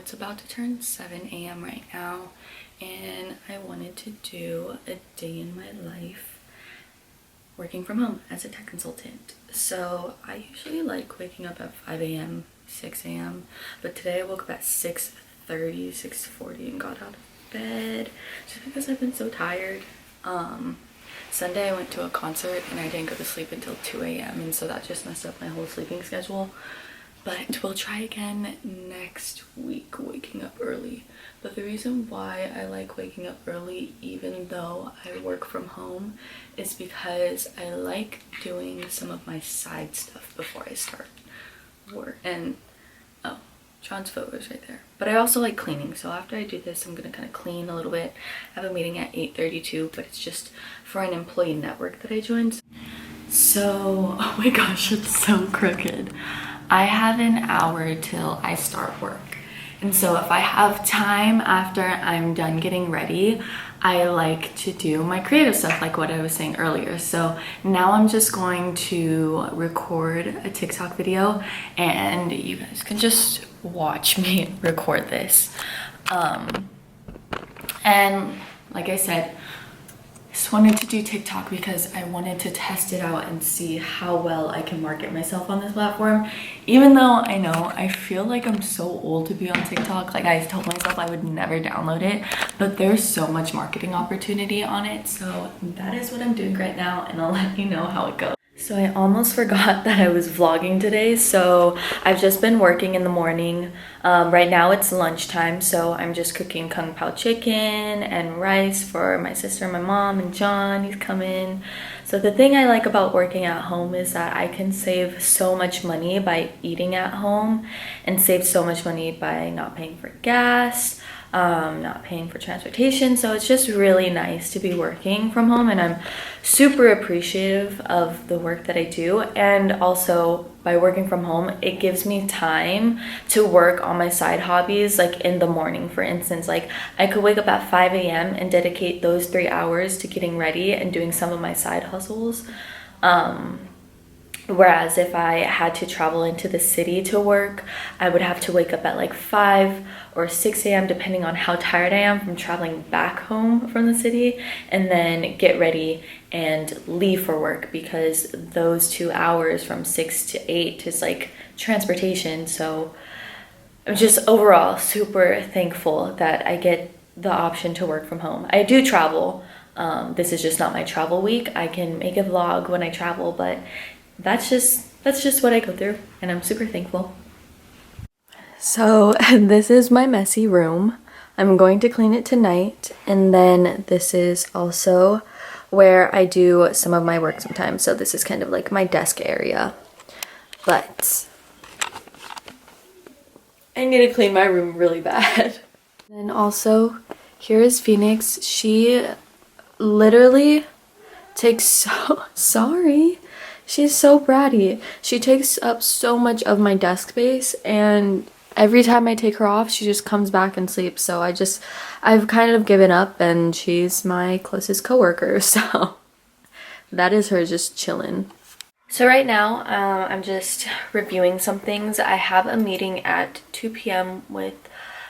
it's about to turn 7 a.m. right now, and I wanted to do a day in my life working from home as a tech consultant. So I usually like waking up at 5 a.m., 6 a.m., but today I woke up at 6:30, 6:40 and got out of bed just because I've been so tired. Sunday I went to a concert and I didn't go to sleep until 2 a.m. and so that just messed up my whole sleeping schedule. But we'll try again next week, waking up early. But the reason why I like waking up early even though I work from home is because I like doing some of my side stuff before I start work. And oh, John's photos right there. But I also like cleaning, so after I do this I'm gonna kind of clean a little bit. I have a meeting at 8:32, but it's just for an employee network that I joined. So, oh my gosh, it's so crooked. I have an hour till I start work, and so if I have time after I'm done getting ready, I like to do my creative stuff like what I was saying earlier. So now I'm just going to record a TikTok video and you guys can just watch me record this. And like I said, just wanted to do TikTok because I wanted to test it out and see how well I can market myself on this platform. Even though I know I feel like I'm so old to be on TikTok, like I told myself I would never download it, but there's so much marketing opportunity on it. So that is what I'm doing right now, and I'll let you know how it goes. So I almost forgot that I was vlogging today. So I've just been working in the morning. Right now it's lunchtime, so I'm just cooking kung pao chicken and rice for my sister, my mom, and John. He's coming. So the thing I like about working at home is that I can save so much money by eating at home and save so much money by not paying for gas, not paying for transportation. So it's just really nice to be working from home, and I'm super appreciative of the work that I do. And also by working from home, it gives me time to work on my side hobbies, like in the morning. For instance, like I could wake up at 5 a.m. and dedicate those 3 hours to getting ready and doing some of my side hustles. Whereas if I had to travel into the city to work, I would have to wake up at like 5 or 6 a.m. depending on how tired I am from traveling back home from the city, and then get ready and leave for work, because those 2 hours from 6 to 8 is like transportation. So I'm just overall super thankful that I get the option to work from home. I do travel. This is just not my travel week. I can make a vlog when I travel, but that's just what I go through, and I'm super thankful. So this is my messy room. I'm going to clean it tonight, and then this is also where I do some of my work sometimes. So this is kind of like my desk area, but I need to clean my room really bad. Then also here is Phoenix. She literally takes she's so bratty. She takes up so much of my desk space, and every time I take her off, she just comes back and sleeps. So I've kind of given up, and she's my closest coworker. So that is her just chilling. So right now, I'm just reviewing some things. I have a meeting at 2 p.m. with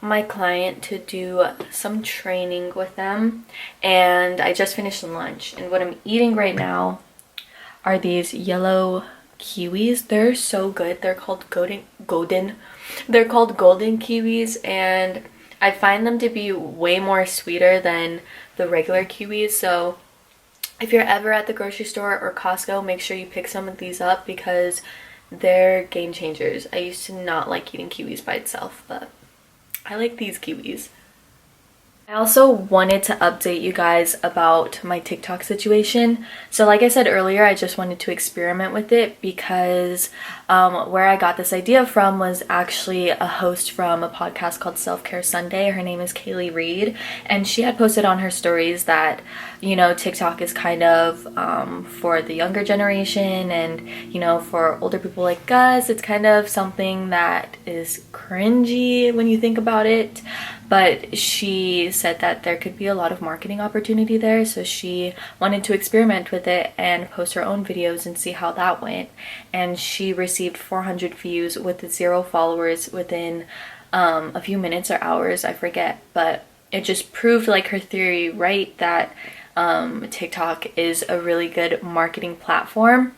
my client to do some training with them, and I just finished lunch, and what I'm eating right now are these yellow kiwis. They're so good. They're called golden kiwis, and I find them to be way more sweeter than the regular kiwis. So if you're ever at the grocery store or Costco, make sure you pick some of these up because they're game changers. I used to not like eating kiwis by itself, but I like these kiwis. I also wanted to update you guys about my TikTok situation. So like I said earlier, I just wanted to experiment with it because where I got this idea from was actually a host from a podcast called Self-Care Sunday. Her name is Kaylee Reed, and she had posted on her stories that, you know, TikTok is kind of for the younger generation, and, you know, for older people like us, it's kind of something that is cringy when you think about it. But she said that there could be a lot of marketing opportunity there, so she wanted to experiment with it and post her own videos and see how that went. And she received 400 views with 0 followers within a few minutes or hours, I forget, but it just proved like her theory right, that TikTok is a really good marketing platform.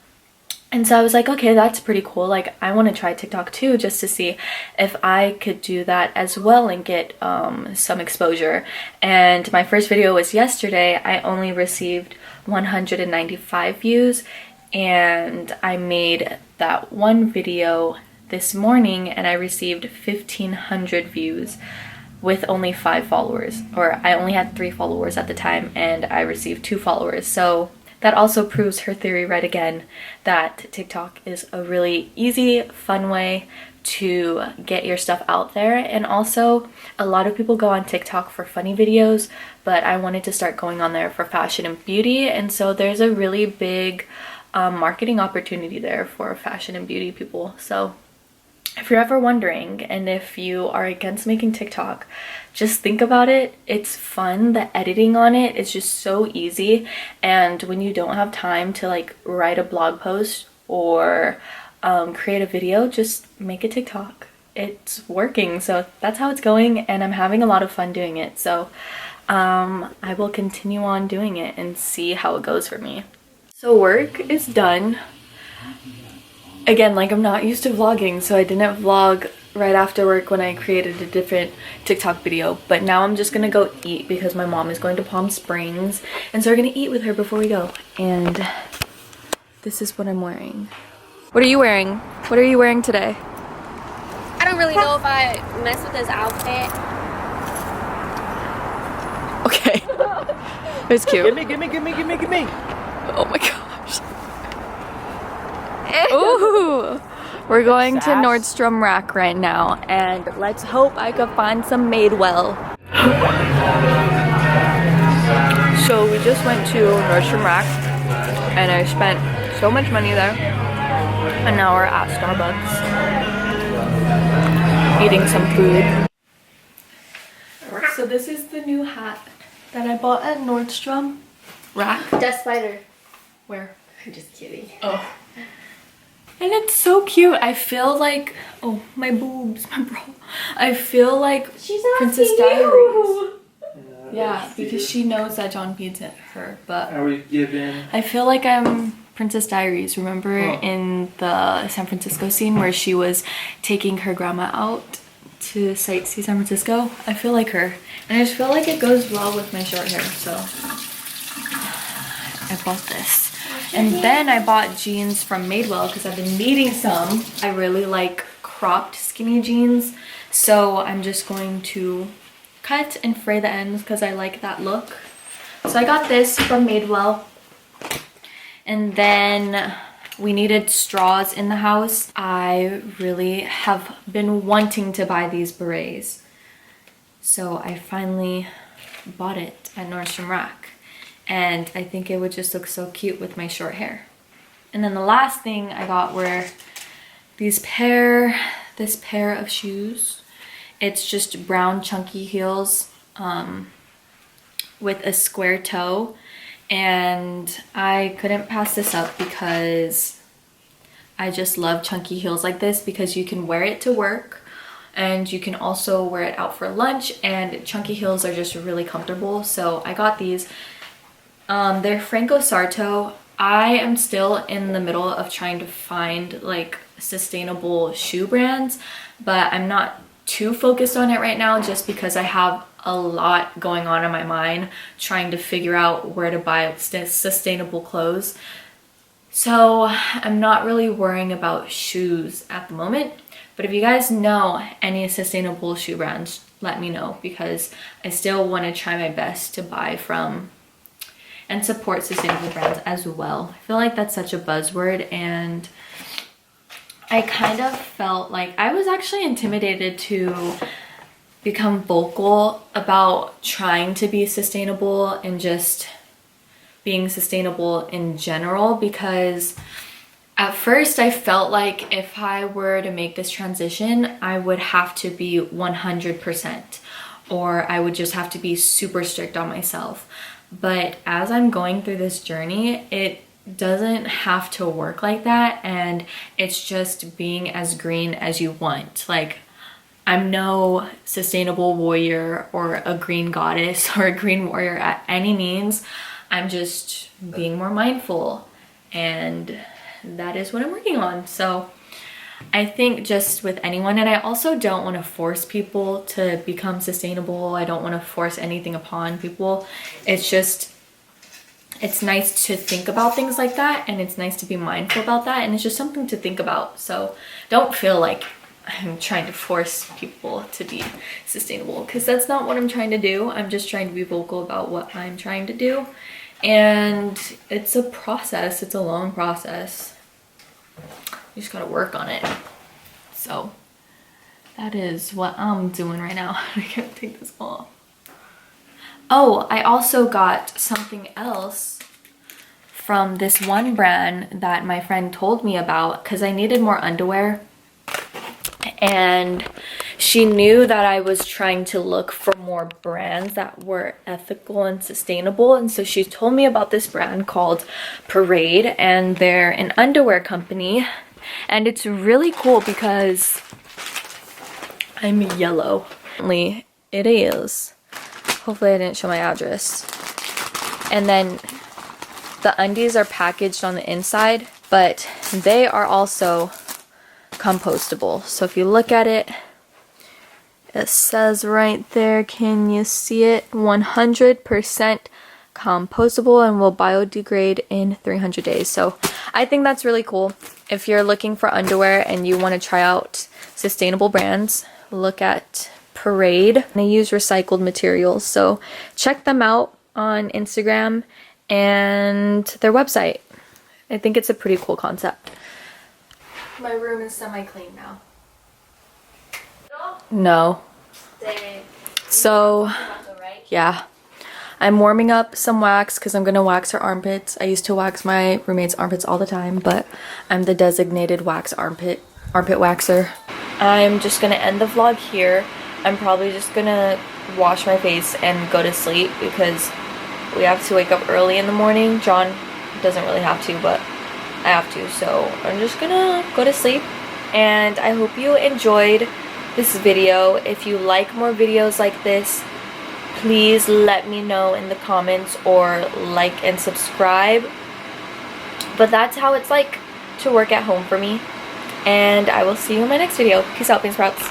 And so I was like, okay, that's pretty cool. Like, I want to try TikTok too, just to see if I could do that as well and get some exposure. And my first video was yesterday. I only received 195 views, and I made that one video this morning and I received 1,500 views with only 5 followers. Or I only had 3 followers at the time and I received 2 followers. So that also proves her theory right again, that TikTok is a really easy, fun way to get your stuff out there. And also, a lot of people go on TikTok for funny videos, but I wanted to start going on there for fashion and beauty. And so there's a really big marketing opportunity there for fashion and beauty people. So if you're ever wondering, and if you are against making TikTok, just think about it. It's fun. The editing on it is just so easy. And when you don't have time to like write a blog post or create a video, just make a TikTok. It's working. So that's how it's going, and I'm having a lot of fun doing it. So I will continue on doing it and see how it goes for me. So work is done. Again, like, I'm not used to vlogging, so I didn't vlog right after work when I created a different TikTok video. But now I'm just gonna go eat because my mom is going to Palm Springs, and so we're gonna eat with her before we go. And this is what I'm wearing. What are you wearing? What are you wearing today? I don't really know if I mess with this outfit. Okay. It's cute. Gimme. Oh my gosh. Ooh. We're going to Nordstrom Rack right now, and let's hope I could find some Madewell. So we just went to Nordstrom Rack, and I spent so much money there. And now we're at Starbucks, eating some food. So this is the new hat that I bought at Nordstrom Rack. Death Spider. Where? I'm just kidding. Oh. And it's so cute. I feel like, oh, my boobs, my bra. I feel like She's Princess asking you. Diaries. Yeah, because she knows that John feeds it her, but Are we giving? I feel like I'm Princess Diaries. Remember in the San Francisco scene where she was taking her grandma out to sightsee San Francisco? I feel like her. And I just feel like it goes well with my short hair, so I bought this. And then I bought jeans from Madewell because I've been needing some. I really like cropped skinny jeans, so I'm just going to cut and fray the ends because I like that look. So I got this from Madewell. And then we needed straws in the house. I really have been wanting to buy these berets, so I finally bought it at Nordstrom Rack. And I think it would just look so cute with my short hair. And then the last thing I got were this pair of shoes. It's just brown chunky heels with a square toe. And I couldn't pass this up because I just love chunky heels like this, because you can wear it to work and you can also wear it out for lunch, and chunky heels are just really comfortable. So I got these. They're Franco Sarto. I am still in the middle of trying to find like sustainable shoe brands, but I'm not too focused on it right now just because I have a lot going on in my mind trying to figure out where to buy sustainable clothes. So I'm not really worrying about shoes at the moment, but if you guys know any sustainable shoe brands, let me know, because I still want to try my best to buy from and support sustainable brands as well. I feel like that's such a buzzword, and I kind of felt like I was actually intimidated to become vocal about trying to be sustainable and just being sustainable in general, because at first I felt like if I were to make this transition, I would have to be 100%, or I would just have to be super strict on myself. But as I'm going through this journey, it doesn't have to work like that, and it's just being as green as you want. Like, I'm no sustainable warrior or a green goddess or a green warrior at any means. I'm just being more mindful, and that is what I'm working on. So I think just with anyone, and I also don't want to force people to become sustainable. I don't want to force anything upon people. It's just, it's nice to think about things like that, and it's nice to be mindful about that, and it's just something to think about. So don't feel like I'm trying to force people to be sustainable, because that's not what I'm trying to do. I'm just trying to be vocal about what I'm trying to do, and it's a process. It's a long process. You just gotta work on it. So that is what I'm doing right now. I can't take this off. Oh, I also got something else from this one brand that my friend told me about, because I needed more underwear, and she knew that I was trying to look for more brands that were ethical and sustainable, and so she told me about this brand called Parade, and they're an underwear company, and it's really cool because I'm yellow. It is. Hopefully I didn't show my address. And then the undies are packaged on the inside, but they are also compostable. So if you look at it, it says right there, can you see it? 100% compostable and will biodegrade in 300 days. So I think that's really cool. If you're looking for underwear and you want to try out sustainable brands, look at Parade. They use recycled materials, so check them out on Instagram and their website. I think it's a pretty cool concept. My room is semi-clean now. No. So, yeah. I'm warming up some wax because I'm gonna wax her armpits. I used to wax my roommate's armpits all the time, but I'm the designated armpit waxer. I'm just gonna end the vlog here. I'm probably just gonna wash my face and go to sleep because we have to wake up early in the morning. John doesn't really have to, but I have to, so I'm just gonna go to sleep. And I hope you enjoyed this video. If you like more videos like this, please let me know in the comments or like and subscribe. But that's how it's like to work at home for me. And I will see you in my next video. Peace out, bean sprouts.